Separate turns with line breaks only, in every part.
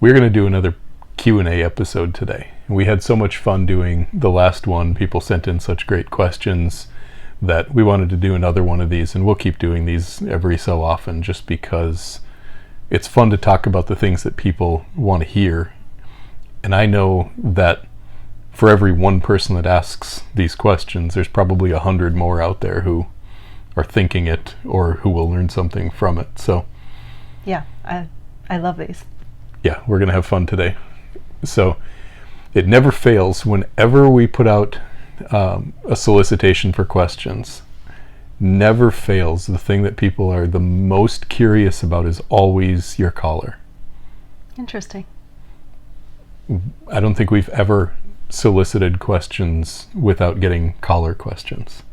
we're going to do another Q&A episode today. We had so much fun doing the last one. People sent in such great questions that we wanted to do another one of these, and we'll keep doing these every so often just because it's fun to talk about the things that people want to hear. And I know that for every one person that asks these questions, there's probably 100 more out there who are thinking it or who will learn something from it. So
yeah, I love these.
Yeah, we're going to have fun today. So it never fails whenever we put out a solicitation for questions. Never fails. The thing that people are the most curious about is always your collar.
Interesting.
I don't think we've ever solicited questions without getting collar questions.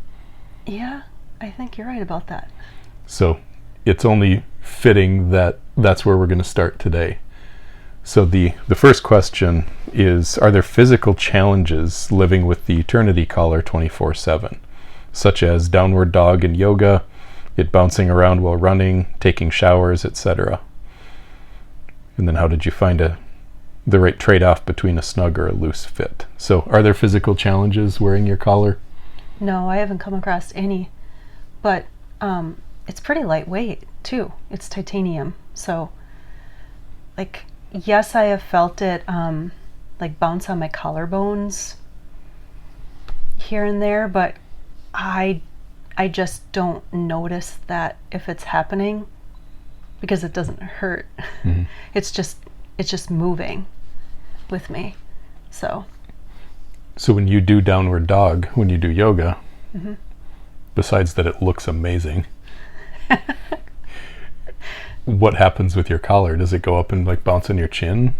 Yeah, I think you're right about that.
So it's only fitting that that's where we're going to start today. So the first question is, are there physical challenges living with the Eternity Collar 24/7, such as downward dog in yoga, it bouncing around while running, taking showers, etc.? And then how did you find the right trade-off between a snug or a loose fit? So are there physical challenges wearing your collar?
No, I haven't come across any, but it's pretty lightweight too. It's titanium, so like, yes, I have felt it like bounce on my collarbones here and there, but I just don't notice that if it's happening because it doesn't hurt. Mm-hmm. It's just moving with me. So
when you do downward dog, when you do yoga,
mm-hmm.
besides that it looks amazing, what happens with your collar? Does it go up and like bounce on your chin?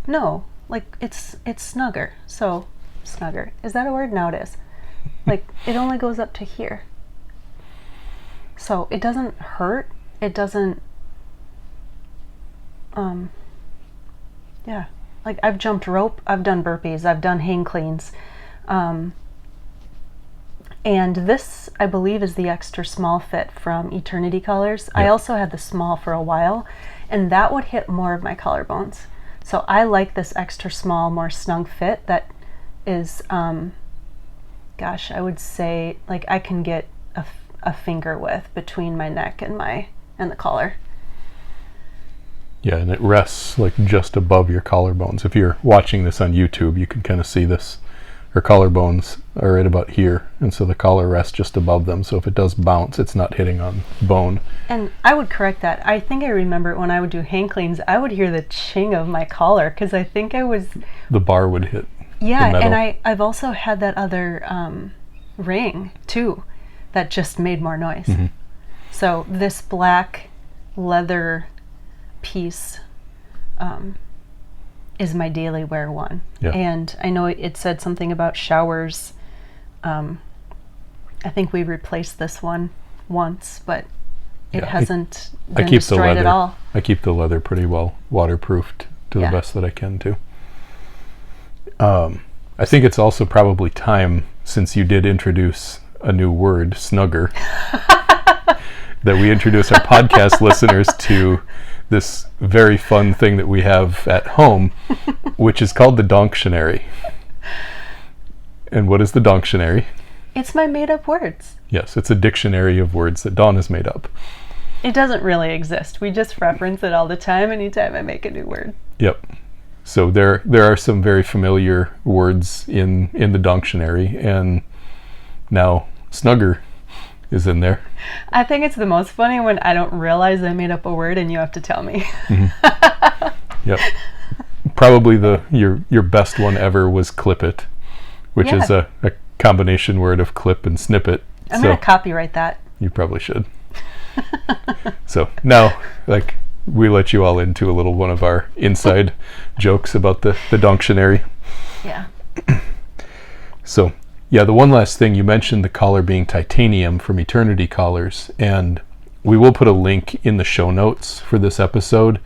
No, like it's snugger. So snugger, is that a word? Now it is. Like it only goes up to here. So it doesn't hurt. It doesn't yeah. Like I've jumped rope, I've done burpees, I've done hang cleans. And this, I believe, is the extra small fit from Eternity Collars. Yep. I also had the small for a while, and that would hit more of my collarbones. So I like this extra small, more snug fit that is, gosh, I would say, like I can get a finger width between my neck and the collar.
Yeah, and it rests like just above your collarbones. If you're watching this on YouTube, you can kind of see this. Her collarbones are right about here, and so the collar rests just above them, so if it does bounce, it's not hitting on bone.
And I would correct that. I think I remember when I would do hang cleans, I would hear the ching of my collar, because I think I was...
The bar would hit
the metal. And I've also had that other ring, too, that just made more noise. Mm-hmm. So this black leather piece... is my daily wear one. Yeah. And I know it said something about showers. I think we replaced this one once, but it hasn't been destroyed at all.
I keep the leather pretty well waterproofed to the best that I can too. I think it's also probably time, since you did introduce a new word, snugger, that we introduce our podcast listeners to this very fun thing that we have at home, which is called the Donctionary. And what is the Donctionary?
It's my made-up words.
Yes, it's a dictionary of words that Dawn has made up.
It doesn't really exist. We just reference it all the time, anytime I make a new word.
Yep. So there are some very familiar words in the Donctionary, and now snugger is in there.
I think it's the most funny when I don't realize I made up a word and you have to tell me.
Mm-hmm. Yep. Probably your best one ever was clip it, which is a combination word of clip and snippet.
I'm going to copyright that.
You probably should. So now, like, we let you all into a little one of our inside jokes about the Donctionary.
Yeah.
So, yeah, the one last thing, you mentioned the collar being titanium from Eternity Collars, and we will put a link in the show notes for this episode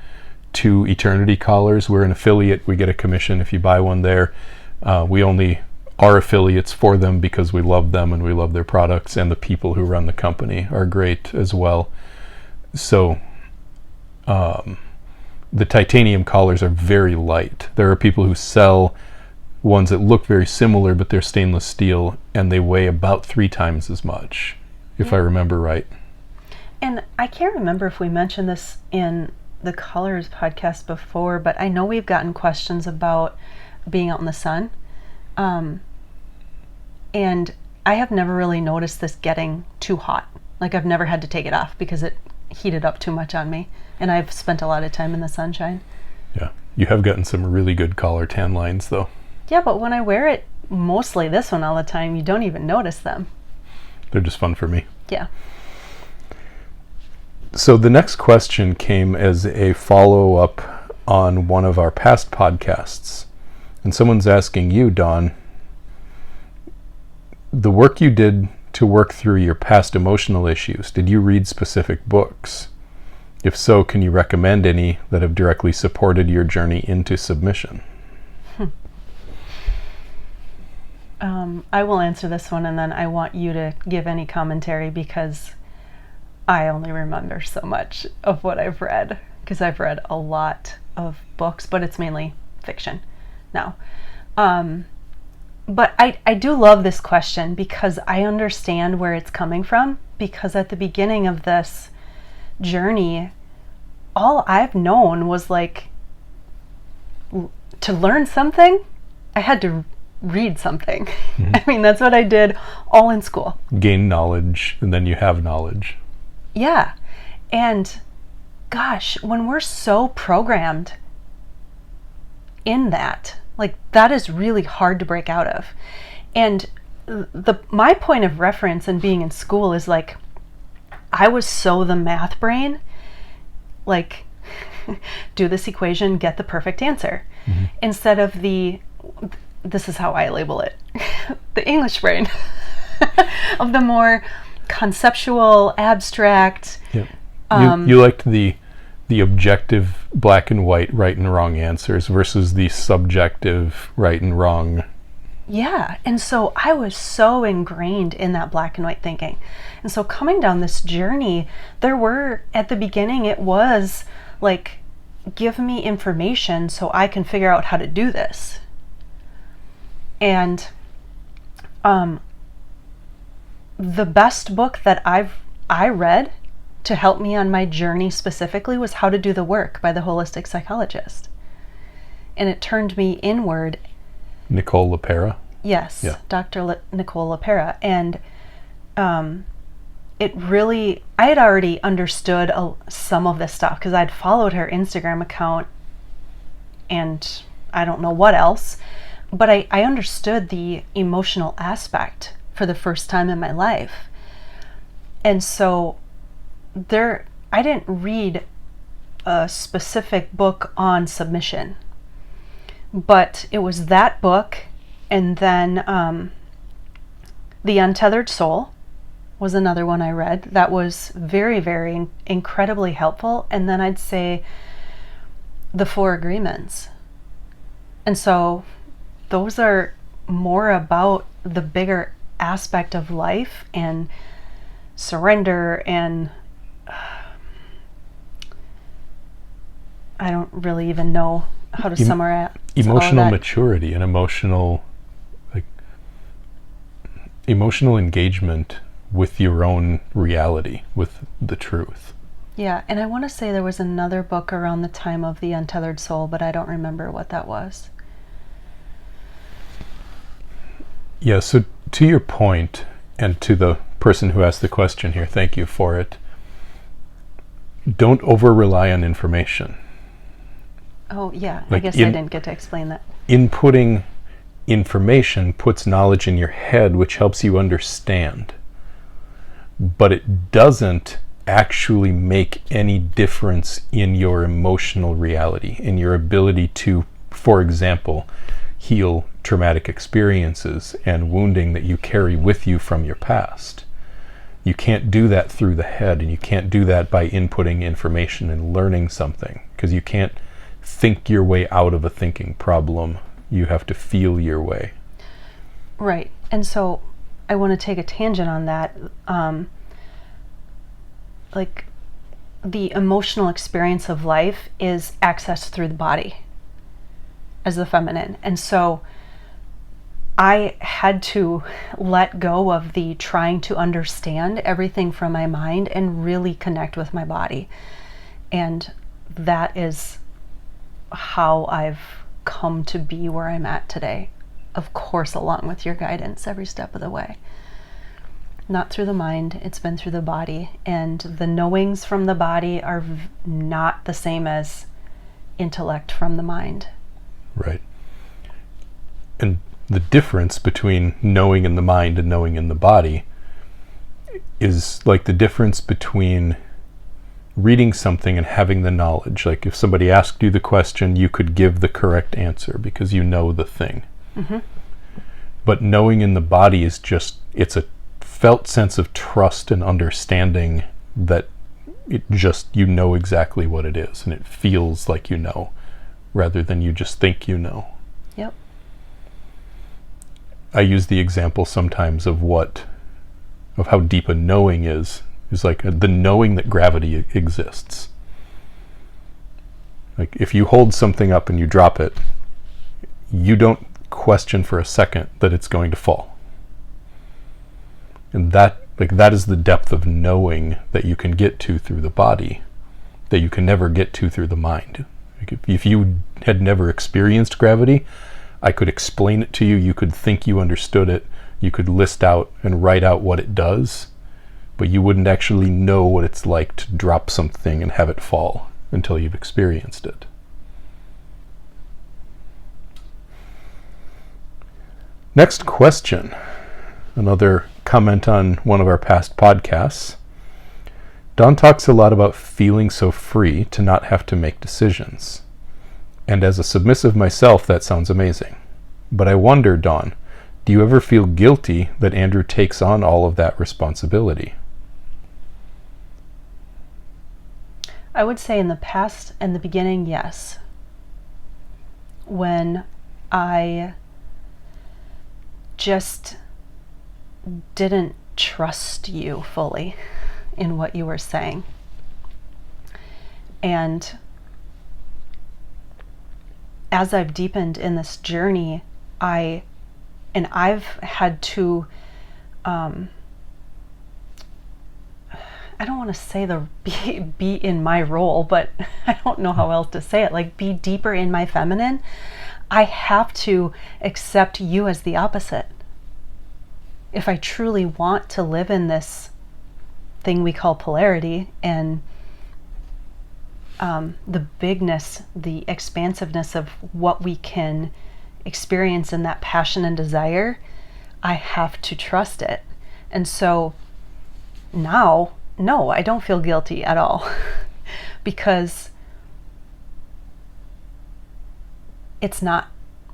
to Eternity Collars. We're an affiliate. We get a commission if you buy one there. We only are affiliates for them because we love them and we love their products, and the people who run the company are great as well. So the titanium collars are very light. There are people who sell ones that look very similar, but they're stainless steel, and they weigh about 3 times as much, if I remember right.
And I can't remember if we mentioned this in the Colors podcast before, but I know we've gotten questions about being out in the sun. And I have never really noticed this getting too hot. Like, I've never had to take it off because it heated up too much on me. And I've spent a lot of time in the sunshine.
Yeah. You have gotten some really good collar tan lines, though.
Yeah, but when I wear it, mostly this one all the time, you don't even notice them.
They're just fun for me.
Yeah.
So the next question came as a follow-up on one of our past podcasts. And someone's asking you, Dawn, the work you did to work through your past emotional issues, did you read specific books? If so, can you recommend any that have directly supported your journey into submission?
I will answer this one, and then I want you to give any commentary because I only remember so much of what I've read, because I've read a lot of books, but it's mainly fiction now. But I do love this question because I understand where it's coming from, because at the beginning of this journey, all I've known was like, to learn something, I had to read something. I mean, that's what I did all in school.
Gain knowledge, and then you have knowledge.
Yeah. And gosh, when we're so programmed in that, like, that is really hard to break out of. And my point of reference in being in school is like, I was so the math brain, like, do this equation, get the perfect answer. Instead of this is how I label it, the English brain, of the more conceptual, abstract.
Yep. You liked the objective black and white right and wrong answers versus the subjective right and wrong.
Yeah, and so I was so ingrained in that black and white thinking. And so coming down this journey, at the beginning, it was like, give me information so I can figure out how to do this. And the best book that I read to help me on my journey specifically was How to Do the Work by the Holistic Psychologist. And it turned me inward.
Nicole LaPera?
Yes,
yeah.
Dr. Nicole LaPera. And it really, I had already understood some of this stuff because I'd followed her Instagram account and I don't know what else, but I understood the emotional aspect for the first time in my life. And so I didn't read a specific book on submission, but it was that book, and then The Untethered Soul was another one I read that was very, very incredibly helpful. And then I'd say The Four Agreements. And so those are more about the bigger aspect of life and surrender, and I don't really even know how to summarize
emotional maturity and emotional engagement with your own reality, with the truth.
Yeah, and I want to say there was another book around the time of The Untethered Soul, but I don't remember what that was.
Yeah, so to your point, and to the person who asked the question here, thank you for it. Don't over-rely on information.
Oh, yeah, I guess I didn't get to explain that.
Inputting information puts knowledge in your head, which helps you understand. But it doesn't actually make any difference in your emotional reality, in your ability to, for example, heal traumatic experiences and wounding that you carry with you from your past. You can't do that through the head, and you can't do that by inputting information and learning something, because you can't think your way out of a thinking problem. You have to feel your way.
Right. And so I want to take a tangent on that. Like, the emotional experience of life is accessed through the body as the feminine. And so I had to let go of the trying to understand everything from my mind and really connect with my body. And that is how I've come to be where I'm at today. Of course, along with your guidance every step of the way. Not through the mind, it's been through the body. And the knowings from the body are not the same as intellect from the mind.
Right. And the difference between knowing in the mind and knowing in the body is like the difference between reading something and having the knowledge. Like if somebody asked you the question, you could give the correct answer because you know the thing. Mm-hmm. But knowing in the body is just, it's a felt sense of trust and understanding that it just, you know exactly what it is and it feels like you know rather than you just think you know.
Yep.
I use the example sometimes of how deep a knowing is like the knowing that gravity exists. Like if you hold something up and you drop it, you don't question for a second that it's going to fall. And that is the depth of knowing that you can get to through the body, that you can never get to through the mind. Like if you had never experienced gravity, I could explain it to you, you could think you understood it, you could list out and write out what it does, but you wouldn't actually know what it's like to drop something and have it fall until you've experienced it. Next question. Another comment on one of our past podcasts. Dawn talks a lot about feeling so free to not have to make decisions. And as a submissive myself, that sounds amazing. But I wonder, Dawn, do you ever feel guilty that Andrew takes on all of that responsibility?
I would say in the past and the beginning, yes. When I just didn't trust you fully in what you were saying. And as I've deepened in this journey, I've had to, I don't want to say be in my role, but I don't know how else to say it, like be deeper in my feminine. I have to accept you as the opposite. If I truly want to live in this thing we call polarity and the bigness, the expansiveness of what we can experience in that passion and desire, I have to trust it. And so now, no, I don't feel guilty at all because it's not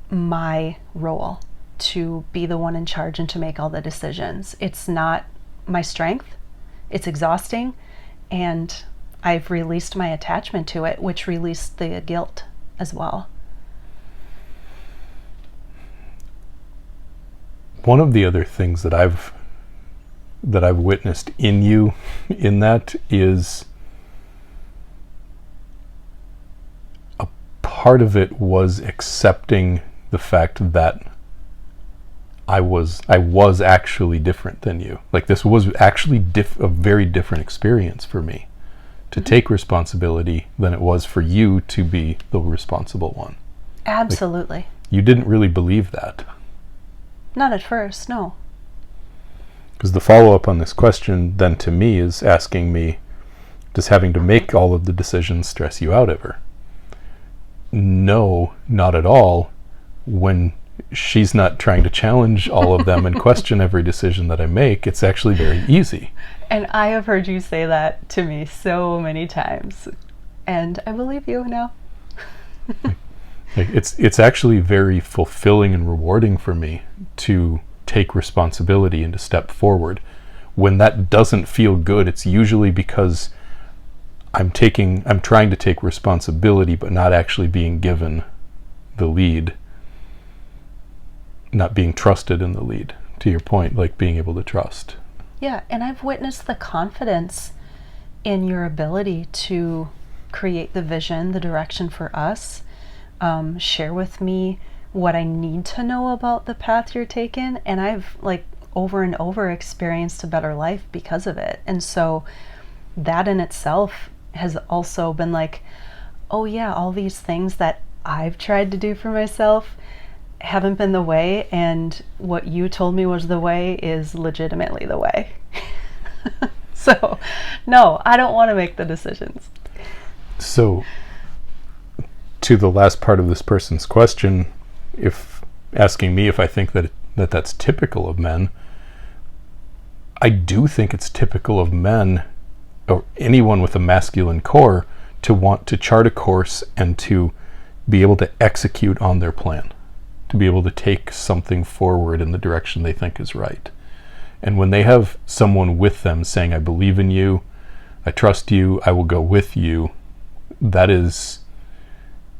my role to be the one in charge and to make all the decisions. It's not my strength. It's exhausting, and I've released my attachment to it, which released the guilt as well.
One of the other things that I've witnessed in you in that is a part of it was accepting the fact that I was actually different than you. Like this was actually a very different experience for me to take responsibility than it was for you to be the responsible one.
Absolutely.
Like, you didn't really believe that.
Not at first, no.
Because the follow-up on this question then to me is asking me, does having to make all of the decisions stress you out ever? No, not at all. When she's not trying to challenge all of them and question every decision that I make, it's actually very easy.
And I have heard you say that to me so many times, and I believe you now.
It's actually very fulfilling and rewarding for me to take responsibility and to step forward. When that doesn't feel good, it's usually because I'm trying to take responsibility but not actually being given the lead, not being trusted in the lead, to your point, like being able to trust.
Yeah, and I've witnessed the confidence in your ability to create the vision, the direction for us, share with me what I need to know about the path you're taking. And I've like over and over experienced a better life because of it. And so that in itself has also been like, oh yeah, all these things that I've tried to do for myself haven't been the way, and what you told me was the way is legitimately the way. So no, I don't want to make the decisions.
So to the last part of this person's question, if asking me if I think that's typical of men, I do think it's typical of men or anyone with a masculine core to want to chart a course and to be able to execute on their plan, to be able to take something forward in the direction they think is right. And when they have someone with them saying, I believe in you, I trust you, I will go with you, that is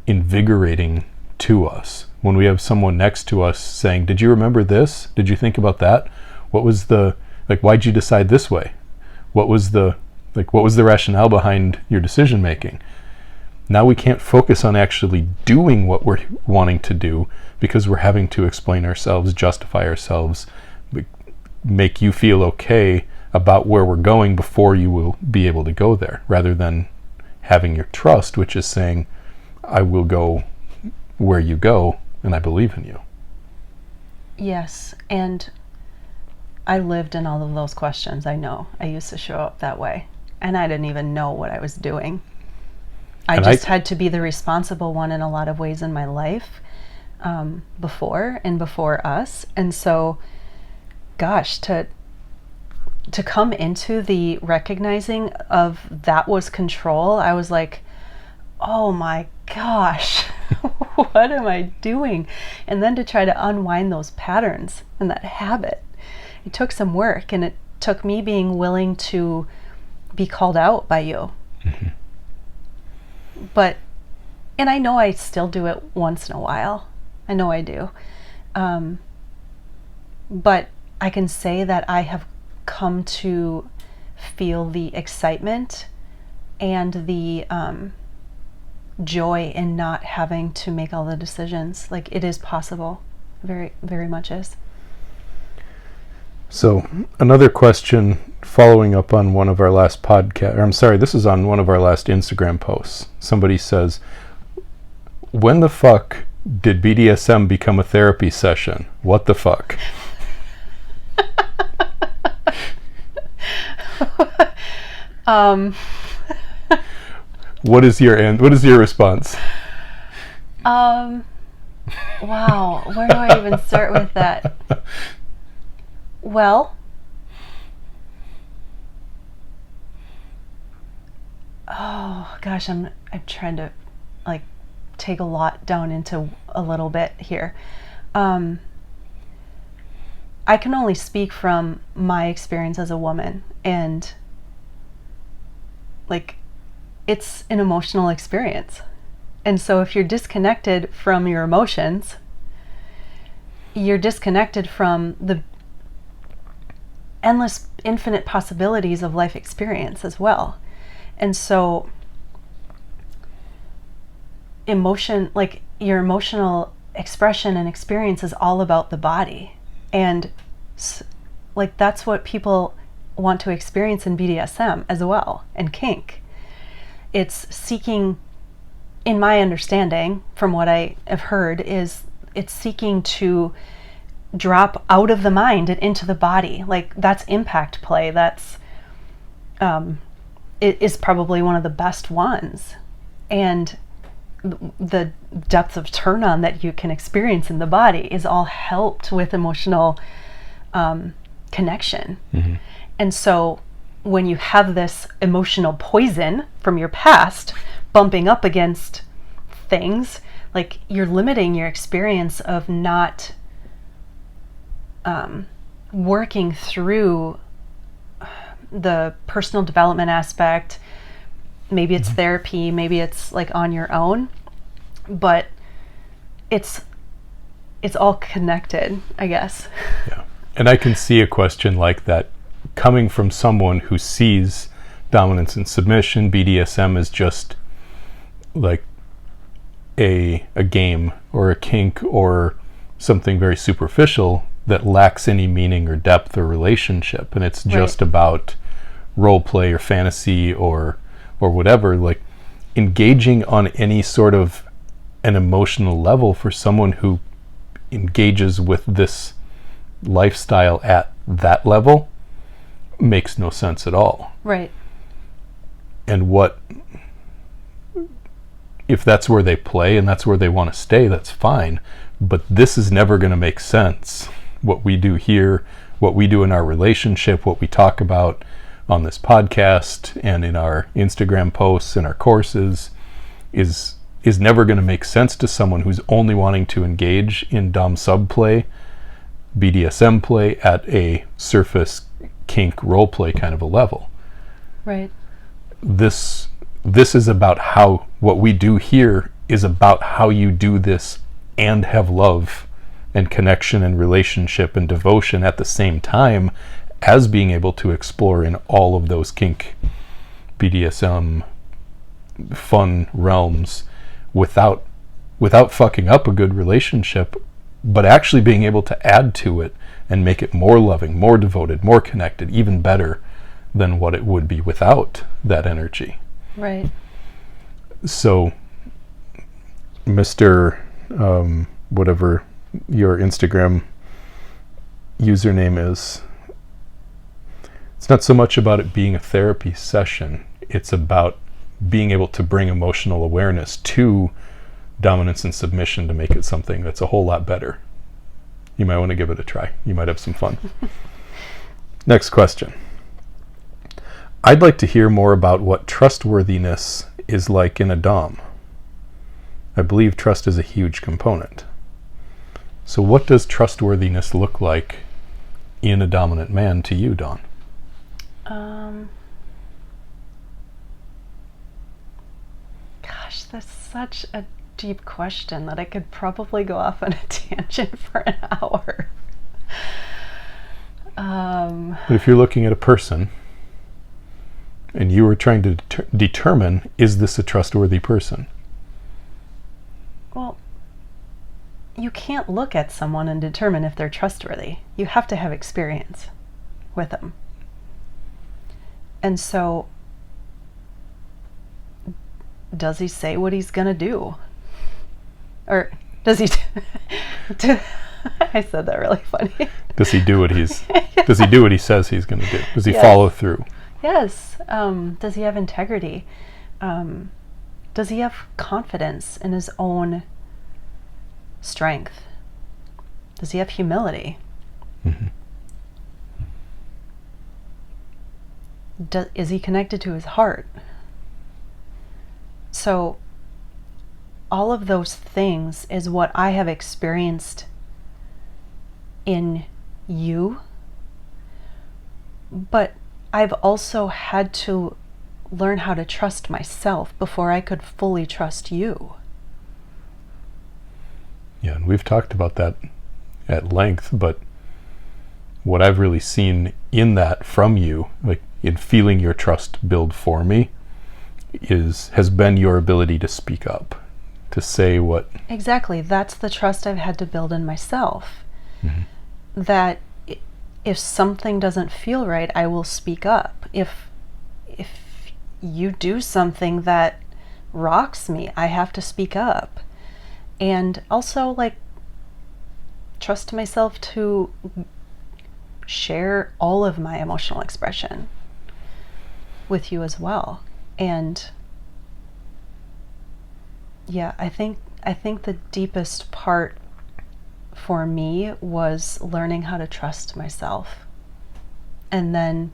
invigorating to us. When we have someone next to us saying, did you remember this? Did you think about that? What was why'd you decide this way? What was the rationale behind your decision making? Now we can't focus on actually doing what we're wanting to do because we're having to explain ourselves, justify ourselves, make you feel okay about where we're going before you will be able to go there, rather than having your trust, which is saying, I will go where you go and I believe in you.
Yes, and I lived in all of those questions. I know I used to show up that way, and I didn't even know what I was doing. I had to be the responsible one in a lot of ways in my life, before us. And so, gosh, to come into the recognizing of that was control, I was like, oh my gosh, what am I doing? And then to try to unwind those patterns and that habit, it took some work, and it took me being willing to be called out by you. Mm-hmm. And I know I still do it once in a while. I know I do. But I can say that I have come to feel the excitement and the joy in not having to make all the decisions. Like, it is possible. Very, very much is.
So another question following up on one of our last this is on one of our last Instagram posts. Somebody says, when the fuck did BDSM become a therapy session? What the fuck? What is your response?
Wow, where do I even start with that? Well, oh gosh, I'm trying to like take a lot down into a little bit here. I can only speak from my experience as a woman, and like, it's an emotional experience. And so if you're disconnected from your emotions, you're disconnected from the endless, infinite possibilities of life experience as well. And so emotion, like your emotional expression and experience, is all about the body. And like, that's what people want to experience in BDSM as well, and kink. It's seeking, in my understanding, from what I have heard, is it's seeking to drop out of the mind and into the body. Like, that's impact play. That's it is probably one of the best ones. And the depth of turn on that you can experience in the body is all helped with emotional connection. Mm-hmm. And so when you have this emotional poison from your past bumping up against things, like, you're limiting your experience of not working through the personal development aspect. Maybe it's therapy, maybe it's like on your own, but it's all connected, I guess. Yeah.
And I can see a question like that coming from someone who sees dominance and submission. BDSM is just like a game or a kink or something very superficial that lacks any meaning or depth or relationship, and it's just about role play or fantasy or whatever. Like, engaging on any sort of an emotional level for someone who engages with this lifestyle at that level makes no sense at all.
Right.
And if that's where they play and that's where they want to stay, that's fine. But this is never going to make sense. What we do here, what we do in our relationship, what we talk about on this podcast and in our Instagram posts and our courses is never going to make sense to someone who's only wanting to engage in dom sub play, BDSM play at a surface kink role play kind of a level.
Right.
This is about how what we do here is about how you do this and have love and connection and relationship and devotion at the same time as being able to explore in all of those kink, BDSM, fun realms without fucking up a good relationship, but actually being able to add to it and make it more loving, more devoted, more connected, even better than what it would be without that energy.
Right.
So, Mr. Whatever your Instagram username is, it's not so much about it being a therapy session. It's about being able to bring emotional awareness to dominance and submission to make it something that's a whole lot better. You might want to give it a try. You might have some fun. Next question. I'd like to hear more about what trustworthiness is like in a dom. I believe trust is a huge component. So what does trustworthiness look like in a dominant man to you, Dawn?
Gosh, that's such a deep question that I could probably go off on a tangent for an hour.
But if you're looking at a person and you were trying to determine, is this a trustworthy person?
Well, you can't look at someone and determine if they're trustworthy. You have to have experience with them. And so, does he say what he's going to do? Or does he... I said that really funny.
Does he do what he says he's going to do? Does he
Yes.
follow through?
Yes. Does he have integrity? Does he have confidence in his own strength? Does he have humility?
Mm-hmm.
Is he connected to his heart? So all of those things is what I have experienced in you, but I've also had to learn how to trust myself before I could fully trust you.
Yeah, and we've talked about that at length, but what I've really seen in that from you, like in feeling your trust build for me, has been your ability to speak up, to say what...
Exactly. That's the trust I've had to build in myself.
Mm-hmm.
That if something doesn't feel right, I will speak up. If you do something that rocks me, I have to speak up. And also, like, trust myself to share all of my emotional expression with you as well. And yeah, I think the deepest part for me was learning how to trust myself. And then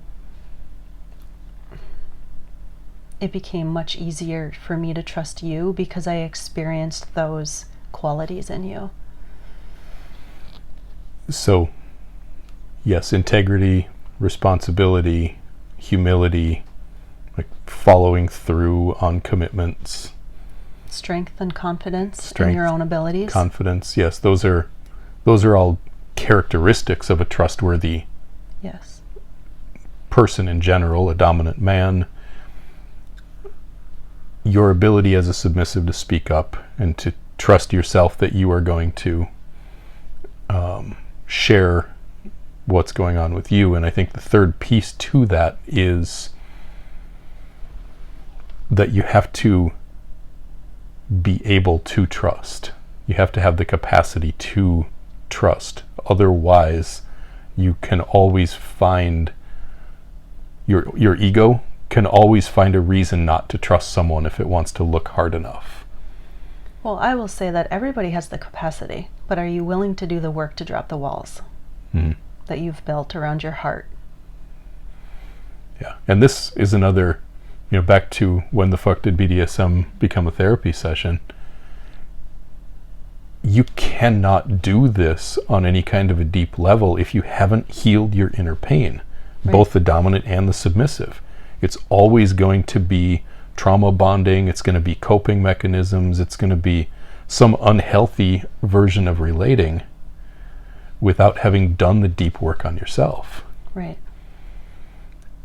it became much easier for me to trust you because I experienced those qualities in you.
So, yes, integrity, responsibility, humility, like following through on commitments.
Strength and confidence in your own abilities.
Confidence, yes, those are all characteristics of a trustworthy
yes.
person in general, a dominant man, your ability as a submissive to speak up and to trust yourself that you are going to share what's going on with you. And I think the third piece to that is that you have to be able to trust. You have to have the capacity to trust. Otherwise, you can always find your ego can always find a reason not to trust someone if it wants to look hard enough.
Well, I will say that everybody has the capacity, but are you willing to do the work to drop the walls that you've built around your heart?
Yeah. And this is another, back to when the fuck did BDSM become a therapy session? You cannot do this on any kind of a deep level if you haven't healed your inner pain, right. Both the dominant and the submissive. It's always going to be trauma bonding. It's going to be coping mechanisms. It's going to be some unhealthy version of relating without having done the deep work on yourself.
Right.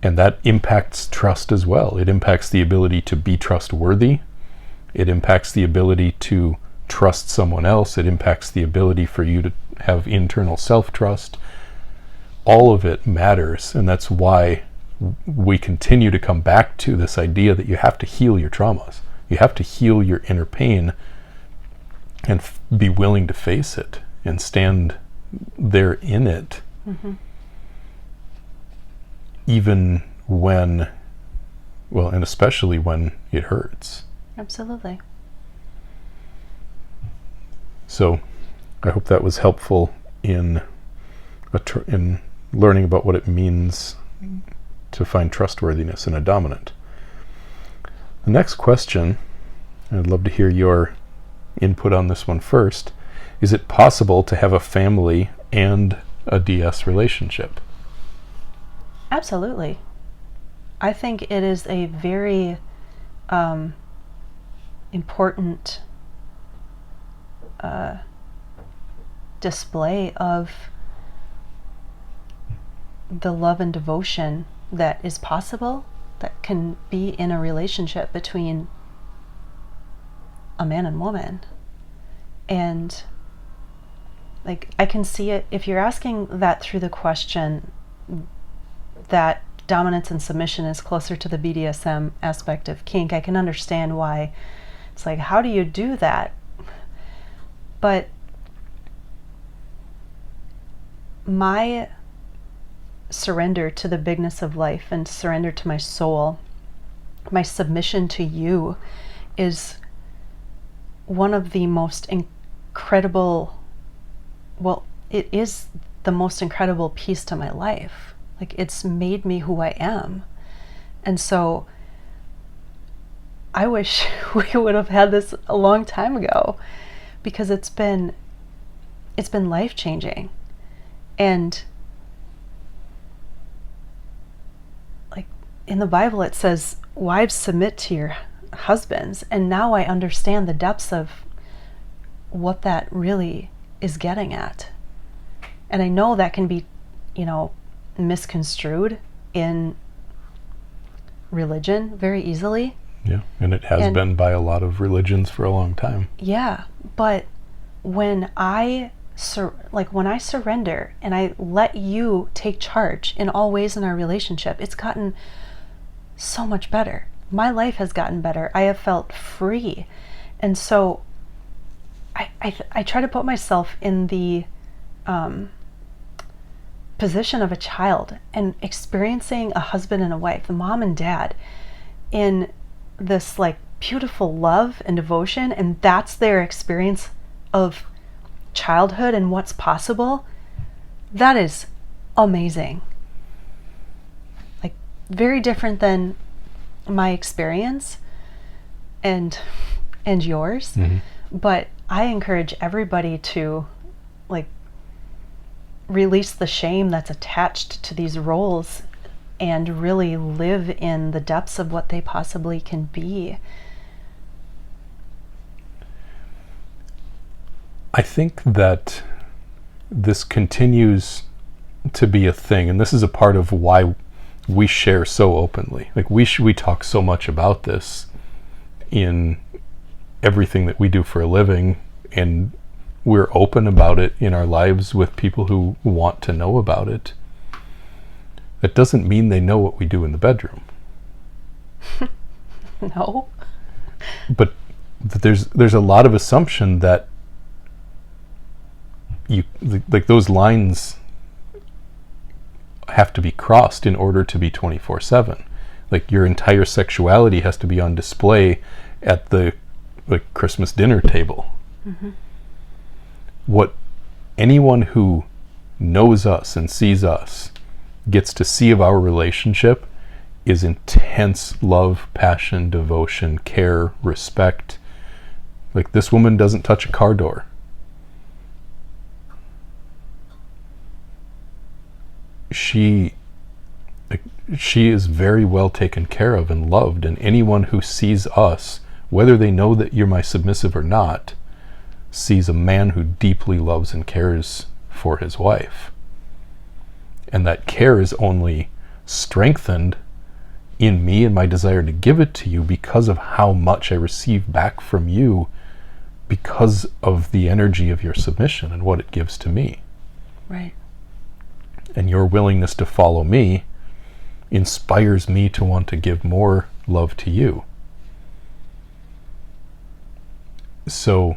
And that impacts trust as well. It impacts the ability to be trustworthy. It impacts the ability to trust someone else. It impacts the ability for you to have internal self-trust. All of it matters, and that's why we continue to come back to this idea that you have to heal your traumas. You have to heal your inner pain and be willing to face it and stand there in it. Even when, and especially when it hurts.
Absolutely.
So I hope that was helpful in learning about what it means to find trustworthiness in a dominant. The next question, I'd love to hear your input on this one first. Is it possible to have a family and a DS relationship?
Absolutely. I think it is a very important display of the love and devotion that is possible, that can be in a relationship between a man and woman. And I can see it, if you're asking that through the question that dominance and submission is closer to the BDSM aspect of kink, I can understand why it's how do you do that? But my surrender to the bigness of life and surrender to my soul, my submission to you, is one of the most incredible, it is the most incredible piece to my life. It's made me who I am. And so I wish we would have had this a long time ago, because it's been life-changing. And in the Bible it says, wives, submit to your husbands. And now I understand the depths of what that really is getting at. And I know that can be, misconstrued in religion very easily.
Yeah, and it has been by a lot of religions for a long time.
Yeah, but when I surrender and I let you take charge in all ways in our relationship, it's gotten so much better. My life has gotten better. I have felt free. And so I try to put myself in the position of a child and experiencing a husband and a wife, the mom and dad, in this beautiful love and devotion, and that's their experience of childhood and what's possible. That is amazing. Very different than my experience and yours. But I encourage everybody to release the shame that's attached to these roles and really live in the depths of what they possibly can be.
I think that this continues to be a thing, and this is a part of why we share so openly. We talk so much about this in everything that we do for a living, and we're open about it in our lives with people who want to know about it, that doesn't mean they know what we do in the bedroom.
No.
But there's a lot of assumption that like those lines have to be crossed in order to be 24/7. Like your entire sexuality has to be on display at the Christmas dinner table.
Mm-hmm.
What anyone who knows us and sees us gets to see of our relationship is intense love, passion, devotion, care, respect. Like, this woman doesn't touch a car door. She is very well taken care of and loved, and anyone who sees us, whether they know that you're my submissive or not, sees a man who deeply loves and cares for his wife. And that care is only strengthened in me and my desire to give it to you because of how much I receive back from you, because of the energy of your submission and what it gives to me.
Right.
And your willingness to follow me inspires me to want to give more love to you. So,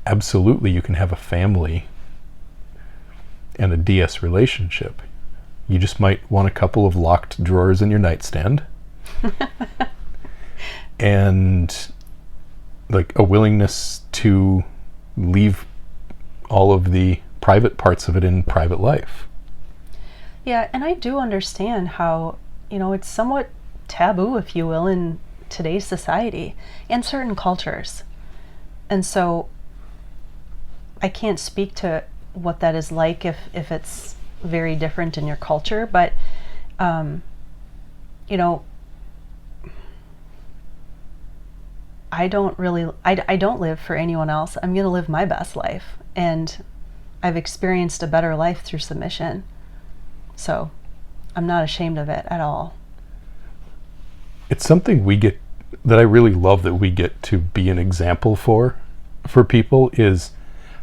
absolutely, you can have a family and a DS relationship. You just might want a couple of locked drawers in your nightstand and like a willingness to leave all of the private parts of it in private life.
Yeah, and I do understand how, it's somewhat taboo, if you will, in today's society and certain cultures. And so I can't speak to what that is like if it's very different in your culture, but I don't live for anyone else. I'm going to live my best life, and I've experienced a better life through submission. So I'm not ashamed of it at all.
It's something that I really love that we get to be an example for people, is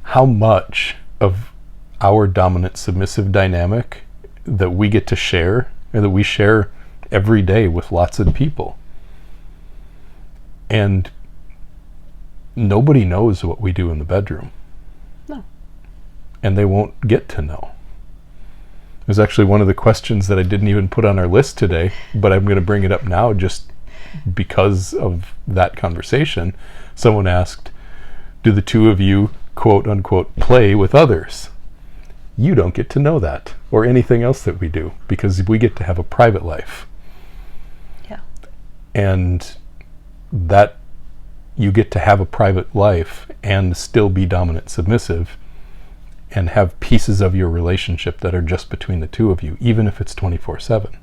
how much of our dominant submissive dynamic that we get to share, and that we share every day with lots of people. And nobody knows what we do in the bedroom.
No.
And they won't get to know. There's actually one of the questions that I didn't even put on our list today, but I'm going to bring it up now just because of that conversation. Someone asked, do the two of you, quote unquote, play with others? You don't get to know that, or anything else that we do, because we get to have a private life.
Yeah.
And that you get to have a private life and still be dominant submissive and have pieces of your relationship that are just between the two of you, even if it's 24/7.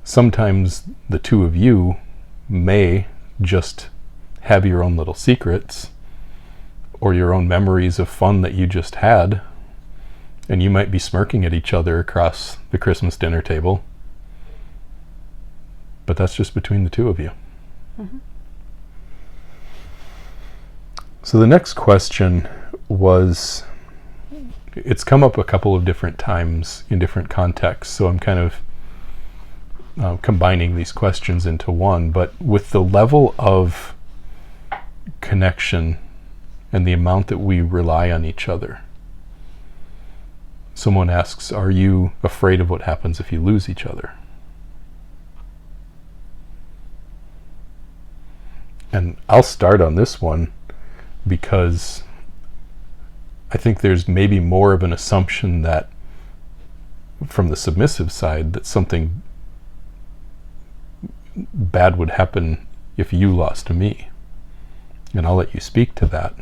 Sometimes the two of you may just have your own little secrets or your own memories of fun that you just had, and you might be smirking at each other across the Christmas dinner table, but that's just between the two of you.
Mm-hmm.
So the next question was, it's come up a couple of different times in different contexts, so I'm kind of combining these questions into one, but with the level of connection and the amount that we rely on each other. Someone asks, are you afraid of what happens if you lose each other? And I'll start on this one because I think there's maybe more of an assumption that from the submissive side that something bad would happen if you lost to me. And I'll let you speak to that.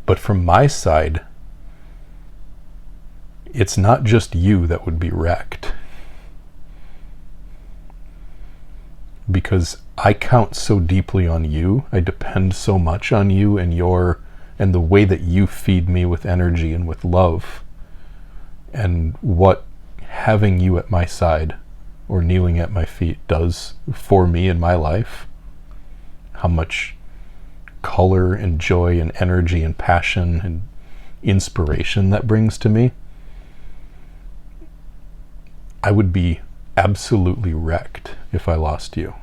But from my side, it's not just you that would be wrecked. Because I count so deeply on you, I depend so much on you and the way that you feed me with energy and with love, and what having you at my side or kneeling at my feet does for me in my life, how much color and joy and energy and passion and inspiration that brings to me, I would be absolutely wrecked if I lost you.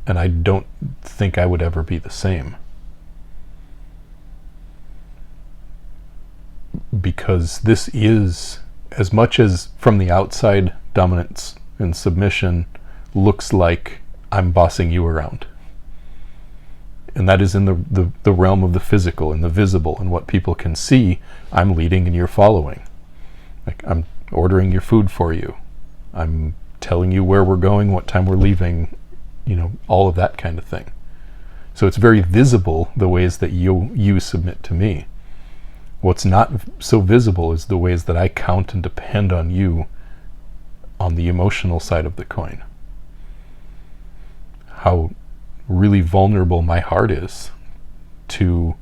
And I don't think I would ever be the same. Because this is, as much as from the outside, dominance and submission looks like I'm bossing you around. And that is in the realm of the physical and the visible and what people can see. I'm leading and you're following. Like, I'm ordering your food for you. I'm telling you where we're going, what time we're leaving, all of that kind of thing. So it's very visible the ways that you submit to me. What's not so visible is the ways that I count and depend on you on the emotional side of the coin. How really vulnerable my heart is to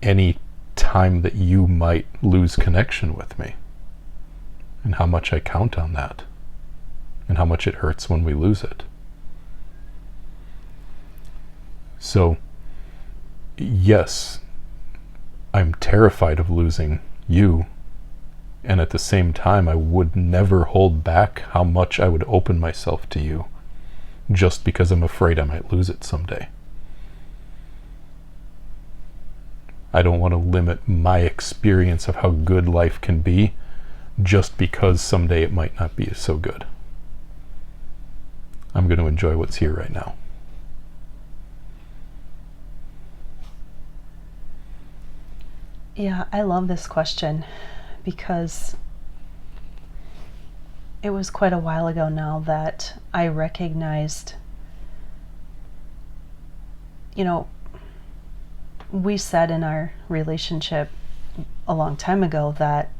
any time that you might lose connection with me, and how much I count on that, and how much it hurts when we lose it. So, yes, I'm terrified of losing you, and at the same time I would never hold back how much I would open myself to you, just because I'm afraid I might lose it someday. I don't want to limit my experience of how good life can be just because someday it might not be so good. I'm going to enjoy what's here right now.
Yeah, I love this question because it was quite a while ago now that I recognized, we said in our relationship a long time ago that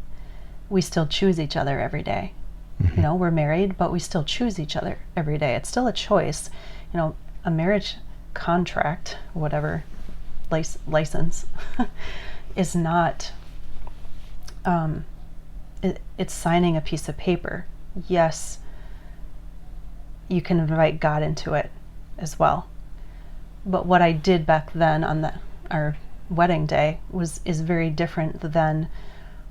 we still choose each other every day. Mm-hmm. We're married, but we still choose each other every day. It's still a choice. A marriage contract, whatever, license, is not, it's signing a piece of paper. Yes, you can invite God into it as well. But what I did back then on our wedding day is very different than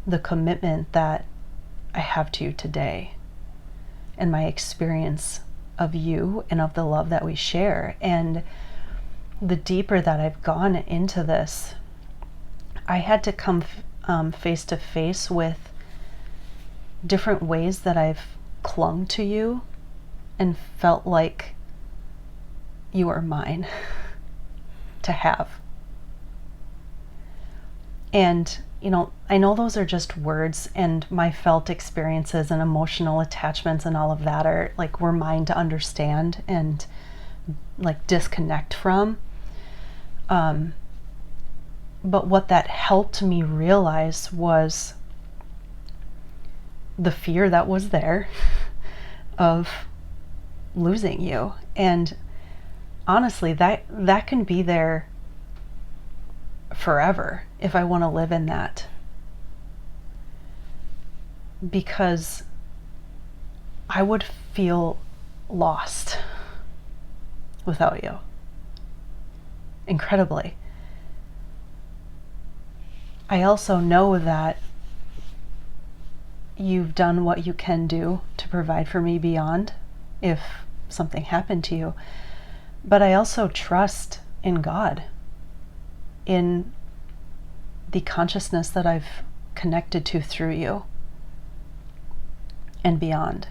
the commitment that I have to you today, and my experience of you and of the love that we share. And the deeper that I've gone into this, I had to come face to face with different ways that I've clung to you and felt like you are mine to have. And, I know those are just words, and my felt experiences and emotional attachments and all of that are were mine to understand and disconnect from. But what that helped me realize was the fear that was there of losing you. And honestly, that can be there forever if I want to live in that. Because I would feel lost without you. Incredibly. I also know that you've done what you can do to provide for me beyond if something happened to you. But I also trust in God, in the consciousness that I've connected to through you and beyond.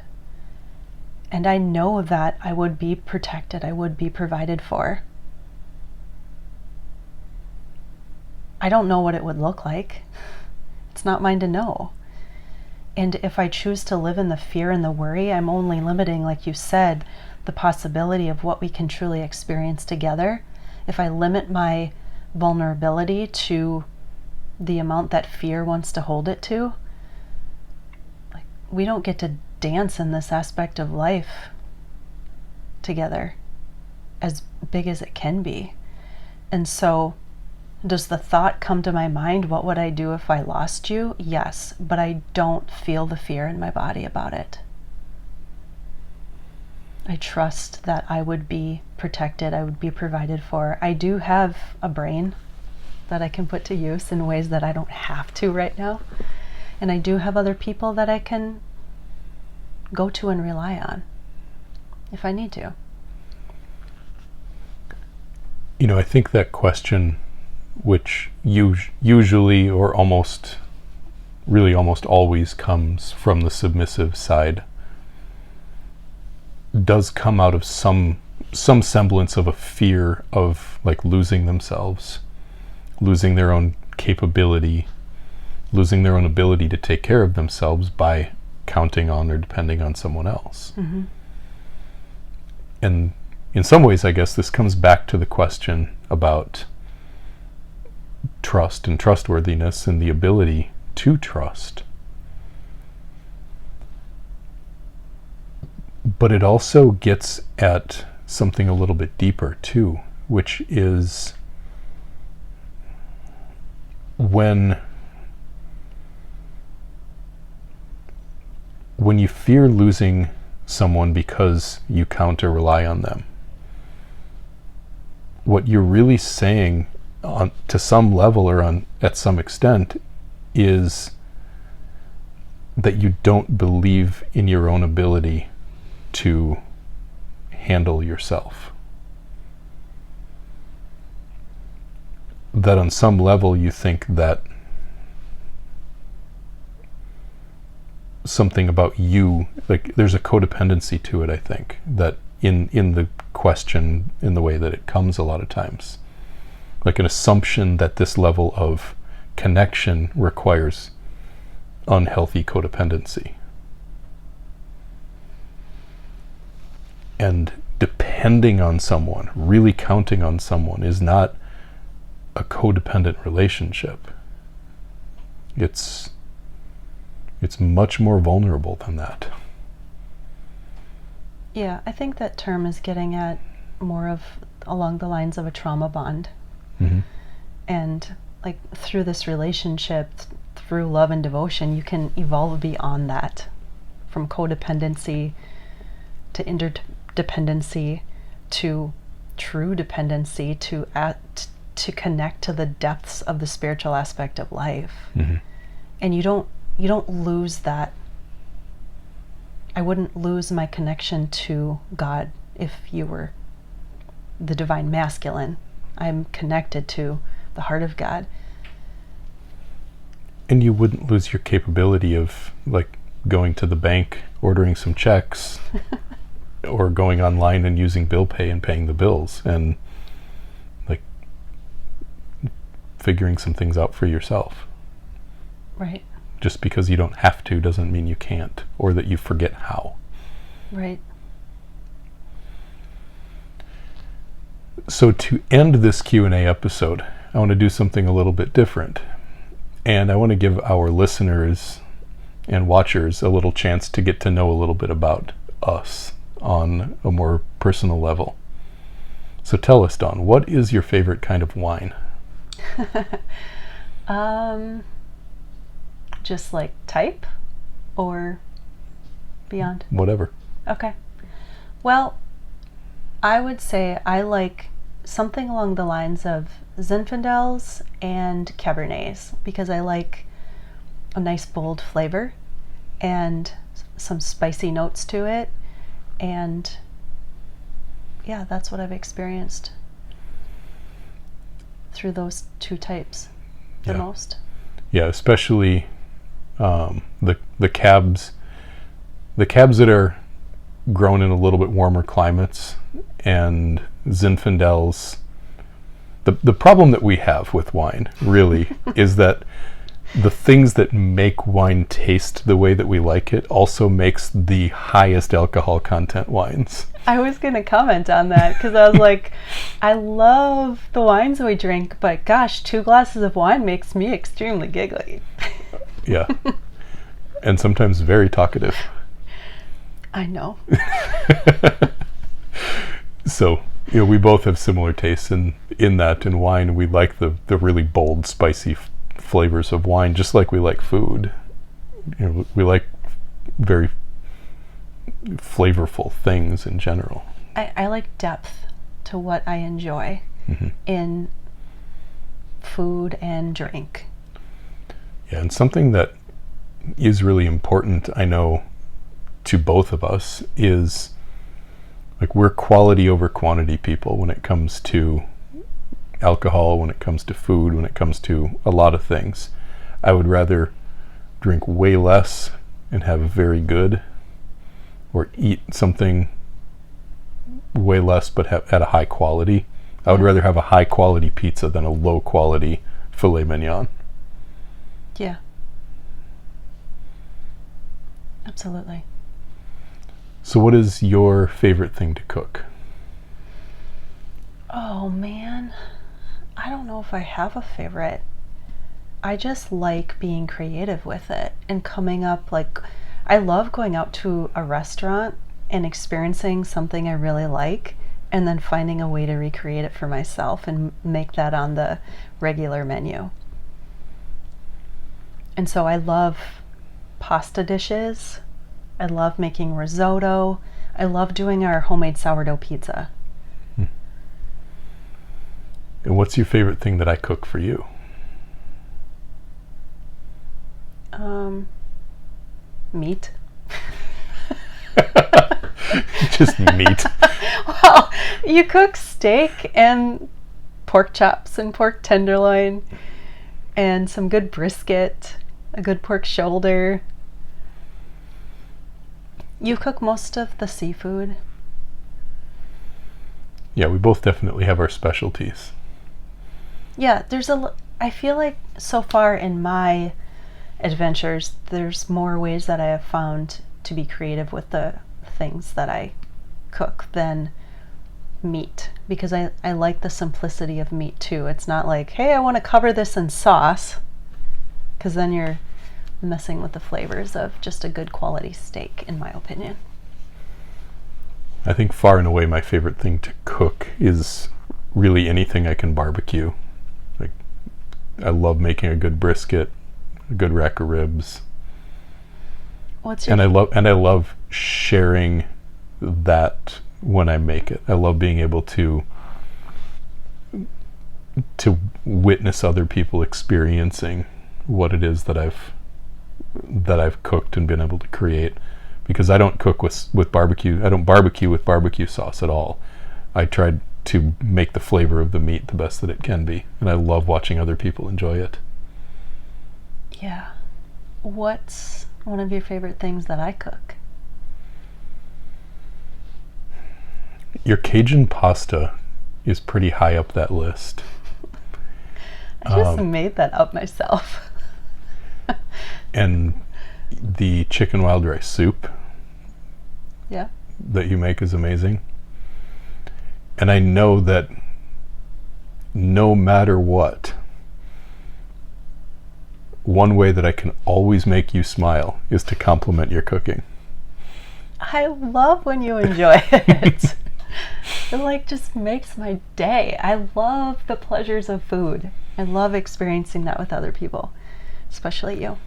And I know that I would be protected, I would be provided for. I don't know what it would look like. It's not mine to know. And if I choose to live in the fear and the worry, I'm only limiting, like you said, the possibility of what we can truly experience together. If I limit my vulnerability to the amount that fear wants to hold it to, we don't get to dance in this aspect of life together as big as it can be. And so, does the thought come to my mind, what would I do if I lost you? Yes, but I don't feel the fear in my body about it. I trust that I would be protected, I would be provided for. I do have a brain that I can put to use in ways that I don't have to right now. And I do have other people that I can go to and rely on if I need to.
I think that question, which usually or almost always comes from the submissive side, does come out of some semblance of a fear of like losing themselves, losing their own capability, losing their own ability to take care of themselves by counting on or depending on someone else.
Mm-hmm.
And in some ways, I guess this comes back to the question about trust and trustworthiness and the ability to trust. But it also gets at something a little bit deeper too, which is when you fear losing someone because you count or rely on them, what you're really saying to some level or at some extent is that you don't believe in your own ability to handle yourself. That on some level you think that something about you, like there's a codependency to it, I think, that in the question, in the way that it comes a lot of times, like an assumption that this level of connection requires unhealthy codependency. And depending on someone, really counting on someone, is not a codependent relationship. It's much more vulnerable than that.
Yeah, I think that term is getting at more of along the lines of a trauma bond.
Mm-hmm.
And like through this relationship, through love and devotion, you can evolve beyond that, from codependency to interdependency to true dependency, to connect to the depths of the spiritual aspect of life.
Mm-hmm.
And you don't lose that. I wouldn't lose my connection to God if you were the divine masculine. I'm connected to the heart of God.
And you wouldn't lose your capability of like going to the bank, ordering some checks, or going online and using bill pay and paying the bills, and like figuring some things out for yourself.
Right.
Just because you don't have to doesn't mean you can't, or that you forget how.
Right.
So to end this Q&A episode, I want to do something a little bit different. And I want to give our listeners and watchers a little chance to get to know a little bit about us on a more personal level. So tell us, Dawn, what is your favorite kind of wine?
Just like type or beyond?
Whatever.
Okay. Well, I would say I like something along the lines of Zinfandels and Cabernets, because I like a nice bold flavor and some spicy notes to it. And yeah, that's what I've experienced through those two types the most.
Yeah, especially the cabs that are grown in a little bit warmer climates, and Zinfandels. The problem that we have with wine really is that the things that make wine taste the way that we like it also makes the highest alcohol content wines.
I was going to comment on that because I was like, I love the wines we drink, but gosh, 2 glasses of wine makes me extremely giggly.
Yeah. And sometimes very talkative.
I know.
So, we both have similar tastes in that. In wine, we like the really bold, spicy flavors of wine, just like we like food. We like very flavorful things in general.
I like depth to what I enjoy in food and drink.
Yeah, and something that is really important, I know, to both of us is, like, we're quality over quantity people when it comes to alcohol, when it comes to food, when it comes to a lot of things. I would rather drink way less and have very good, or eat something way less but at a high quality. I would rather have a high quality pizza than a low quality filet mignon.
Yeah. Absolutely.
So what is your favorite thing to cook?
Oh man, I don't know if I have a favorite. I just like being creative with it and coming up, like, I love going out to a restaurant and experiencing something I really like and then finding a way to recreate it for myself and make that on the regular menu. And so I love pasta dishes. I love making risotto. I love doing our homemade sourdough pizza.
And what's your favorite thing that I cook for you?
Meat.
Just meat.
Well, you cook steak and pork chops and pork tenderloin and some good brisket, a good pork shoulder. You cook most of the seafood.
Yeah, we both definitely have our specialties.
Yeah, I feel like so far in my adventures, there's more ways that I have found to be creative with the things that I cook than meat, because I like the simplicity of meat too. It's not like, hey, I want to cover this in sauce, because then you're messing with the flavors of just a good quality steak, in my opinion.
I think far and away my favorite thing to cook is really anything I can barbecue. Like, I love making a good brisket, a good rack of ribs. And I love sharing that when I make it. I love being able to witness other people experiencing what it is that I've cooked and been able to create, because I don't cook with barbecue. I don't barbecue with barbecue sauce at all. I tried to make the flavor of the meat the best that it can be, and I love watching other people enjoy it.
Yeah. What's one of your favorite things that I cook?
Your Cajun pasta is pretty high up that list.
I just made that up myself.
And the chicken wild rice soup,
yeah,
that you make is amazing. And I know that no matter what, one way that I can always make you smile is to compliment your cooking.
I love when you enjoy it. It just makes my day. I love the pleasures of food. I love experiencing that with other people, especially you.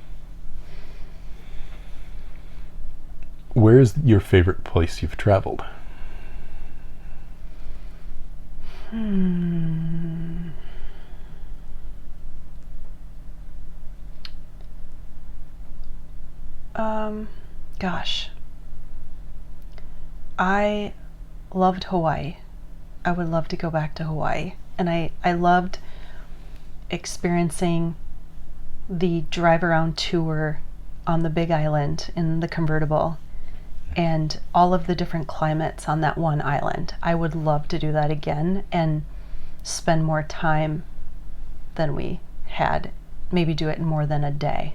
Where's your favorite place you've traveled?
Gosh. I loved Hawaii. I would love to go back to Hawaii. And I loved experiencing the drive around tour on the Big Island in the convertible and all of the different climates on that one island. I would love to do that again and spend more time than we had. Maybe do it in more than a day.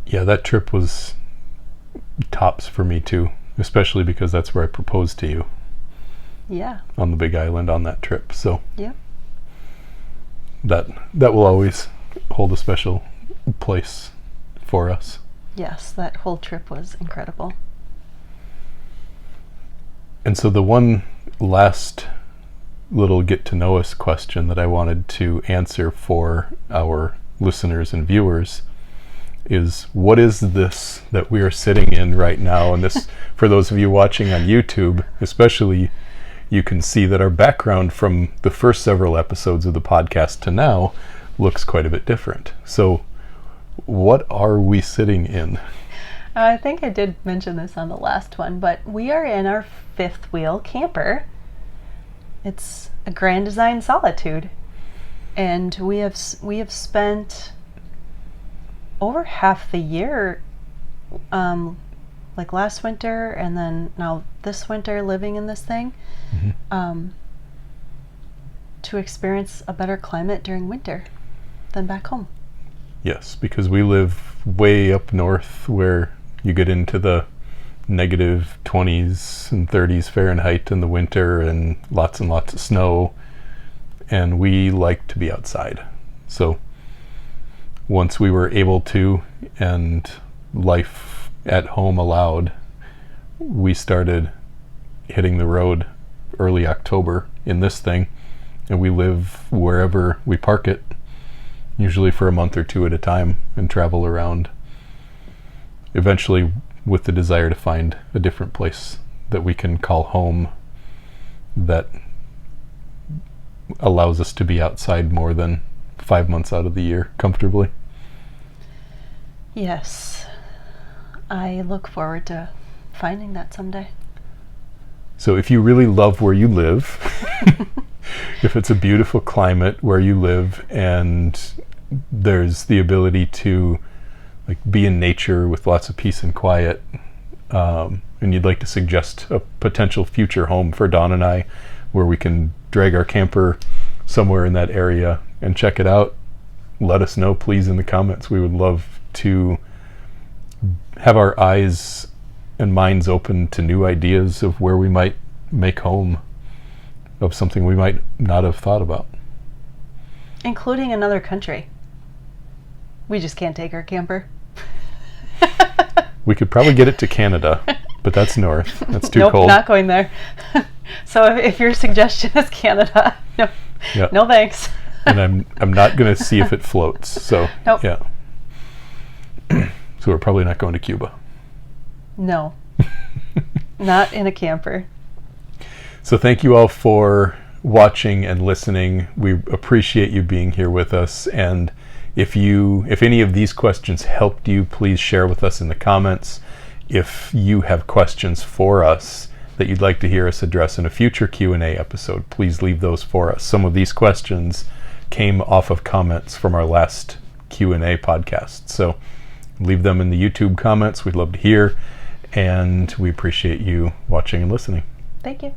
Yeah, that trip was tops for me too, especially because that's where I proposed to you.
Yeah.
On the Big Island on that trip. So
yeah,
that will always hold a special place for us.
Yes, that whole trip was incredible.
And so the one last little get to know us question that I wanted to answer for our listeners and viewers is what is this that we are sitting in right now? And this, for those of you watching on YouTube, especially, you can see that our background from the first several episodes of the podcast to now looks quite a bit different. So what are we sitting in?
I think I did mention this on the last one, but we are in our fifth wheel camper. It's a Grand Design Solitude, and we have spent over half the year, like last winter and then now this winter, living in this thing, to experience a better climate during winter than back home.
Yes, because we live way up north where you get into the negative 20s and 30s Fahrenheit in the winter and lots of snow, and we like to be outside. So once we were able to and life at home allowed, we started hitting the road early October in this thing, and we live wherever we park it, usually for a month or two at a time, and travel around, eventually with the desire to find a different place that we can call home that allows us to be outside more than 5 months out of the year comfortably.
Yes, I look forward to finding that someday.
So if you really love where you live, if it's a beautiful climate where you live and there's the ability to like be in nature with lots of peace and quiet, and you'd like to suggest a potential future home for Dawn and I, where we can drag our camper somewhere in that area and check it out, let us know please in the comments. We would love to have our eyes and minds open to new ideas of where we might make home, of something we might not have thought about.
Including another country. We just can't take our camper.
We could probably get it to Canada, but that's north. That's too
nope,
cold.
Not going there. So if your suggestion is Canada, no,
Yeah.
no thanks.
And I'm not going to see if it floats. So
Nope.
yeah. So we're probably not going to Cuba.
No, not in a camper.
So thank you all for watching and listening. We appreciate you being here with us. And if any of these questions helped you, please share with us in the comments. If you have questions for us that you'd like to hear us address in a future Q&A episode, please leave those for us. Some of these questions came off of comments from our last Q&A podcast. So leave them in the YouTube comments. We'd love to hear, and we appreciate you watching and listening.
Thank you.